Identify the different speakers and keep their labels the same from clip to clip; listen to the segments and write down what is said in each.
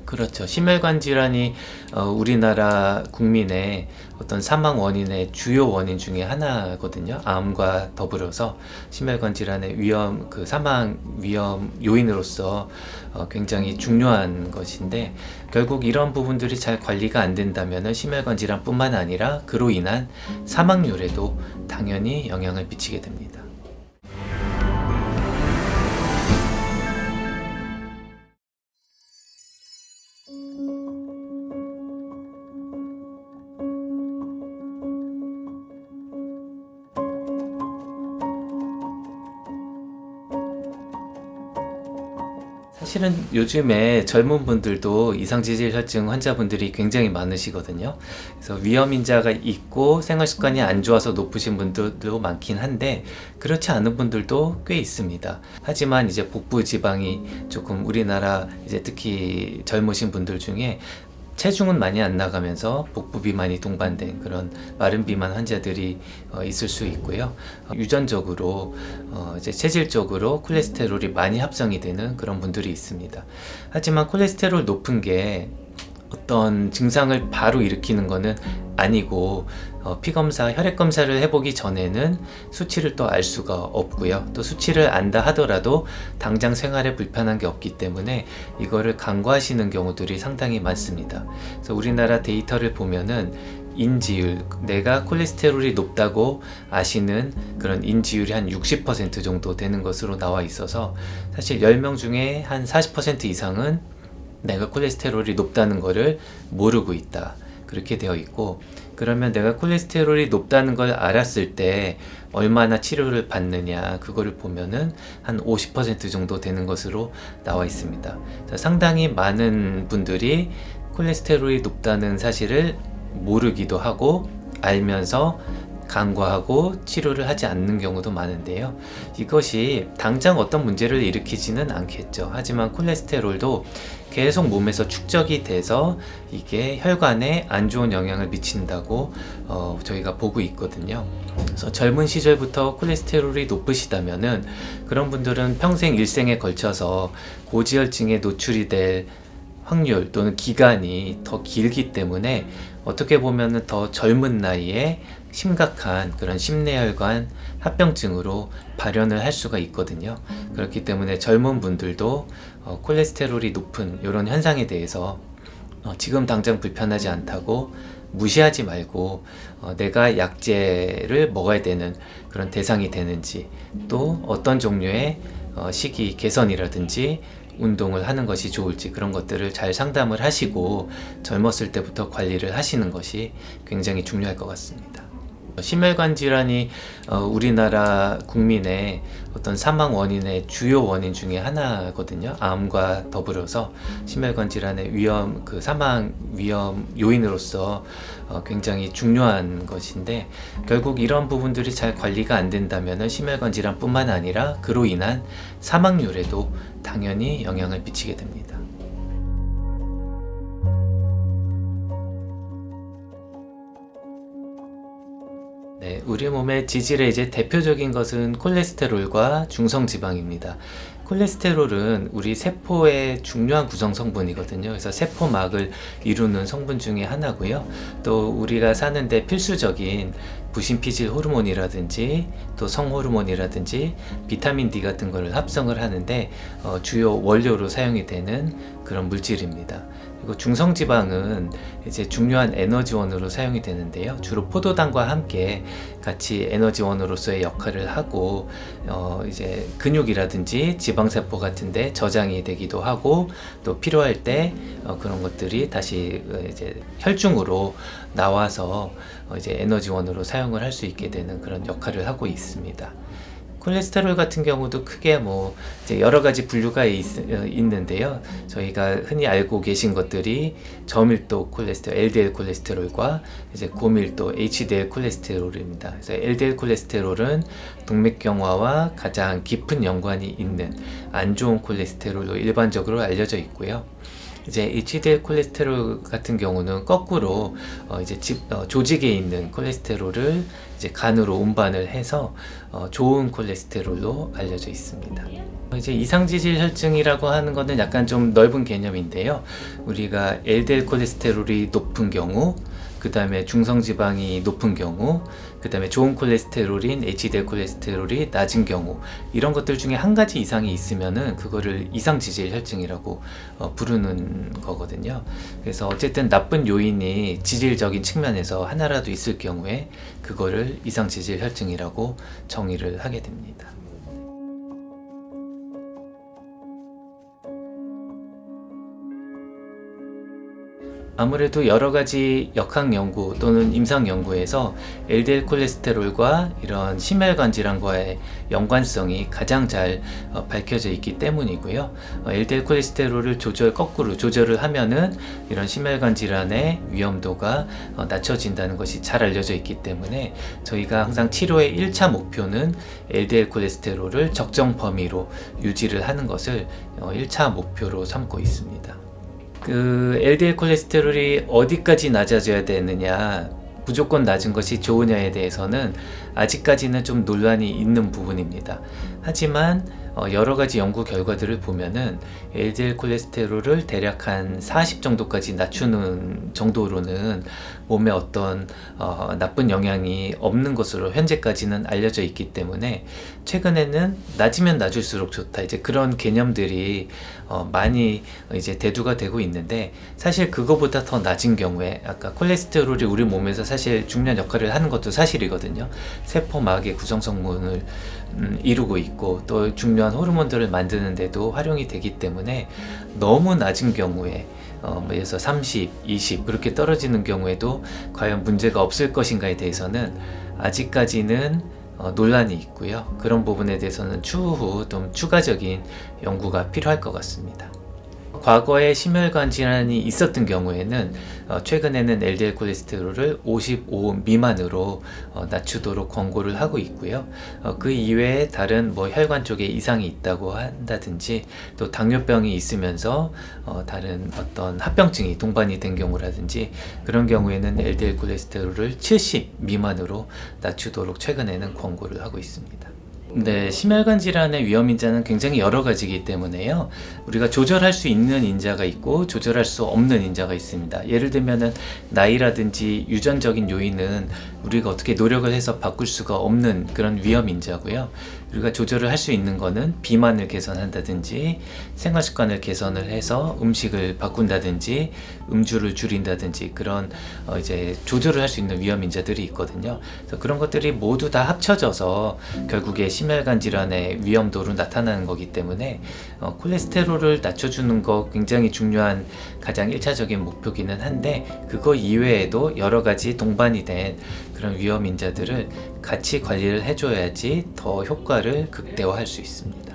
Speaker 1: 그렇죠. 심혈관 질환이 우리나라 국민의 어떤 사망 원인의 주요 원인 중에 하나거든요. 암과 더불어서 심혈관 질환의 위험, 그 사망 위험 요인으로서 굉장히 중요한 것인데, 결국 이런 부분들이 잘 관리가 안 된다면 심혈관 질환뿐만 아니라 그로 인한 사망률에도 당연히 영향을 미치게 됩니다. 사실은 요즘에 젊은 분들도 이상지질혈증 환자분들이 굉장히 많으시거든요. 그래서 위험인자가 있고 생활습관이 안 좋아서 높으신 분들도 많긴 한데, 그렇지 않은 분들도 꽤 있습니다. 하지만 이제 복부 지방이 조금 우리나라 이제 특히 젊으신 분들 중에 체중은 많이 안 나가면서 복부 비만이 동반된 그런 마른 비만 환자들이 있을 수 있고요. 유전적으로 이제 체질적으로 콜레스테롤이 많이 합성이 되는 그런 분들이 있습니다. 하지만 콜레스테롤 높은 게 어떤 증상을 바로 일으키는 것은 아니고, 피검사, 혈액검사를 해보기 전에는 수치를 또 알 수가 없고요. 또 수치를 안다 하더라도 당장 생활에 불편한 게 없기 때문에 이거를 간과하시는 경우들이 상당히 많습니다. 그래서 우리나라 데이터를 보면은 인지율, 내가 콜레스테롤이 높다고 아시는 그런 인지율이 한 60% 정도 되는 것으로 나와 있어서, 사실 10명 중에 한 40% 이상은 내가 콜레스테롤이 높다는 것을 모르고 있다, 그렇게 되어 있고, 그러면 내가 콜레스테롤이 높다는 걸 알았을 때 얼마나 치료를 받느냐, 그거를 보면은 한 50% 정도 되는 것으로 나와 있습니다. 상당히 많은 분들이 콜레스테롤이 높다는 사실을 모르기도 하고 알면서 간과하고 치료를 하지 않는 경우도 많은데요. 이것이 당장 어떤 문제를 일으키지는 않겠죠. 하지만 콜레스테롤도 계속 몸에서 축적이 돼서 이게 혈관에 안 좋은 영향을 미친다고 저희가 보고 있거든요. 그래서 젊은 시절부터 콜레스테롤이 높으시다면은 그런 분들은 평생 일생에 걸쳐서 고지혈증에 노출이 될 확률 또는 기간이 더 길기 때문에 어떻게 보면 더 젊은 나이에 심각한 그런 심내혈관 합병증으로 발현을 할 수가 있거든요. 그렇기 때문에 젊은 분들도 콜레스테롤이 높은 이런 현상에 대해서 지금 당장 불편하지 않다고 무시하지 말고, 내가 약제를 먹어야 되는 그런 대상이 되는지, 또 어떤 종류의 식이 개선이라든지 운동을 하는 것이 좋을지, 그런 것들을 잘 상담을 하시고 젊었을 때부터 관리를 하시는 것이 굉장히 중요할 것 같습니다. 심혈관 질환이 우리나라 국민의 어떤 사망 원인의 주요 원인 중에 하나거든요. 암과 더불어서 심혈관 질환의 위험, 그 사망 위험 요인으로서 굉장히 중요한 것인데, 결국 이런 부분들이 잘 관리가 안 된다면 심혈관 질환뿐만 아니라 그로 인한 사망률에도 당연히 영향을 미치게 됩니다. 네, 우리 몸의 지질의 이제 대표적인 것은 콜레스테롤과 중성지방입니다. 콜레스테롤은 우리 세포의 중요한 구성 성분이거든요. 그래서 세포막을 이루는 성분 중에 하나고요. 또 우리가 사는데 필수적인 부신피질 호르몬이라든지 또 성호르몬이라든지 비타민 D 같은 것을 합성을 하는데 주요 원료로 사용이 되는 그런 물질입니다. 그리고 중성지방은 이제 중요한 에너지원으로 사용이 되는데요. 주로 포도당과 함께 같이 에너지원으로서의 역할을 하고, 이제 근육이라든지 지방세포 같은데 저장이 되기도 하고, 또 필요할 때 그런 것들이 다시 이제 혈중으로 나와서 이제 에너지원으로 사용을 할 수 있게 되는 그런 역할을 하고 있습니다. 콜레스테롤 같은 경우도 크게 이제 여러 가지 분류가 있는데요. 저희가 흔히 알고 계신 것들이 저밀도 콜레스테롤, LDL 콜레스테롤과 이제 고밀도 HDL 콜레스테롤입니다. 그래서 LDL 콜레스테롤은 동맥경화와 가장 깊은 연관이 있는 안 좋은 콜레스테롤로 일반적으로 알려져 있고요. 이제 HDL 콜레스테롤 같은 경우는 거꾸로 이제 조직에 있는 콜레스테롤을 이제 간으로 운반을 해서 좋은 콜레스테롤로 알려져 있습니다. 이제 이상지질 혈증이라고 하는 것은 약간 좀 넓은 개념인데요. 우리가 LDL 콜레스테롤이 높은 경우, 그 다음에 중성지방이 높은 경우, 그 다음에 좋은 콜레스테롤인 HDL 콜레스테롤이 낮은 경우, 이런 것들 중에 한 가지 이상이 있으면은 그거를 이상지질 혈증이라고 부르는 거거든요. 그래서 어쨌든 나쁜 요인이 지질적인 측면에서 하나라도 있을 경우에 그거를 이상지질 혈증이라고 정의를 하게 됩니다. 아무래도 여러 가지 역학 연구 또는 임상 연구에서 LDL 콜레스테롤과 이런 심혈관 질환과의 연관성이 가장 잘 밝혀져 있기 때문이고요. LDL 콜레스테롤을 거꾸로 조절을 하면은 이런 심혈관 질환의 위험도가 낮춰진다는 것이 잘 알려져 있기 때문에 저희가 항상 치료의 1차 목표는 LDL 콜레스테롤을 적정 범위로 유지를 하는 것을 1차 목표로 삼고 있습니다. LDL 콜레스테롤이 어디까지 낮아져야 되느냐, 무조건 낮은 것이 좋으냐에 대해서는 아직까지는 좀 논란이 있는 부분입니다. 하지만 여러 가지 연구 결과들을 보면은 LDL 콜레스테롤을 대략 한 40 정도까지 낮추는 정도로는 몸에 어떤 나쁜 영향이 없는 것으로 현재까지는 알려져 있기 때문에 최근에는 낮으면 낮을수록 좋다, 이제 그런 개념들이 많이 이제 대두가 되고 있는데, 사실 그거보다 더 낮은 경우에 아까 콜레스테롤이 우리 몸에서 사실 중요한 역할을 하는 것도 사실이거든요. 세포막의 구성 성분을 이루고 있고 또 중요한 호르몬들을 만드는 데도 활용이 되기 때문에 너무 낮은 경우에 예를 들어서 30, 20 그렇게 떨어지는 경우에도 과연 문제가 없을 것인가에 대해서는 아직까지는 논란이 있고요. 그런 부분에 대해서는 추후 좀 추가적인 연구가 필요할 것 같습니다. 과거에 심혈관 질환이 있었던 경우에는 최근에는 LDL 콜레스테롤을 55 미만으로 낮추도록 권고를 하고 있고요. 그 이외에 다른 혈관 쪽에 이상이 있다고 한다든지, 또 당뇨병이 있으면서 다른 어떤 합병증이 동반이 된 경우라든지, 그런 경우에는 LDL 콜레스테롤을 70 미만으로 낮추도록 최근에는 권고를 하고 있습니다. 네, 심혈관 질환의 위험 인자는 굉장히 여러 가지이기 때문에요. 우리가 조절할 수 있는 인자가 있고 조절할 수 없는 인자가 있습니다. 예를 들면은 나이라든지 유전적인 요인은 우리가 어떻게 노력을 해서 바꿀 수가 없는 그런 위험 인자고요. 우리가 조절을 할 수 있는 거는 비만을 개선한다든지 생활 습관을 개선을 해서 음식을 바꾼다든지 음주를 줄인다든지 그런 이제 조절을 할 수 있는 위험 인자들이 있거든요. 그래서 그런 것들이 모두 다 합쳐져서 결국에 심혈관 질환의 위험도로 나타나는 거기 때문에 콜레스테롤을 낮춰주는 거 굉장히 중요한 가장 1차적인 목표기는 한데, 그거 이외에도 여러 가지 동반이 된 그런 위험 인자들을 같이 관리를 해줘야지 더 효과를 극대화할 수 있습니다.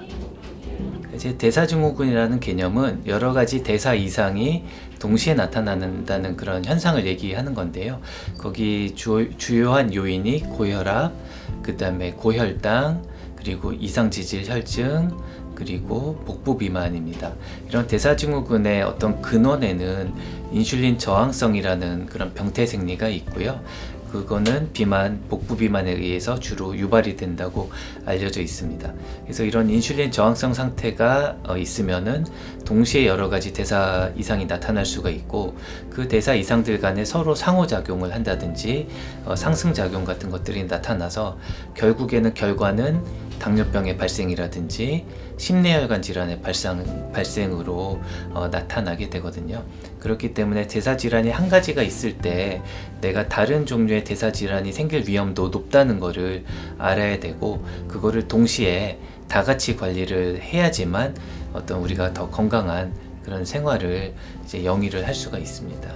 Speaker 1: 이제 대사증후군이라는 개념은 여러 가지 대사 이상이 동시에 나타난다는 그런 현상을 얘기하는 건데요. 거기 주요한 요인이 고혈압, 그 다음에 고혈당, 그리고 이상지질 혈증, 그리고 복부 비만입니다. 이런 대사증후군의 어떤 근원에는 인슐린 저항성이라는 그런 병태 생리가 있고요. 그거는 복부 비만에 의해서 주로 유발이 된다고 알려져 있습니다. 그래서 이런 인슐린 저항성 상태가 있으면은 동시에 여러 가지 대사 이상이 나타날 수가 있고, 그 대사 이상들 간에 서로 상호작용을 한다든지 상승작용 같은 것들이 나타나서 결국에는 결과는 당뇨병의 발생이라든지 심내혈관 질환의 발생으로 나타나게 되거든요. 그렇기 때문에 대사질환이 한 가지가 있을 때 내가 다른 종류의 대사질환이 생길 위험도 높다는 것을 알아야 되고, 그거를 동시에 다 같이 관리를 해야지만 어떤 우리가 더 건강한 그런 생활을 이제 영위를 할 수가 있습니다.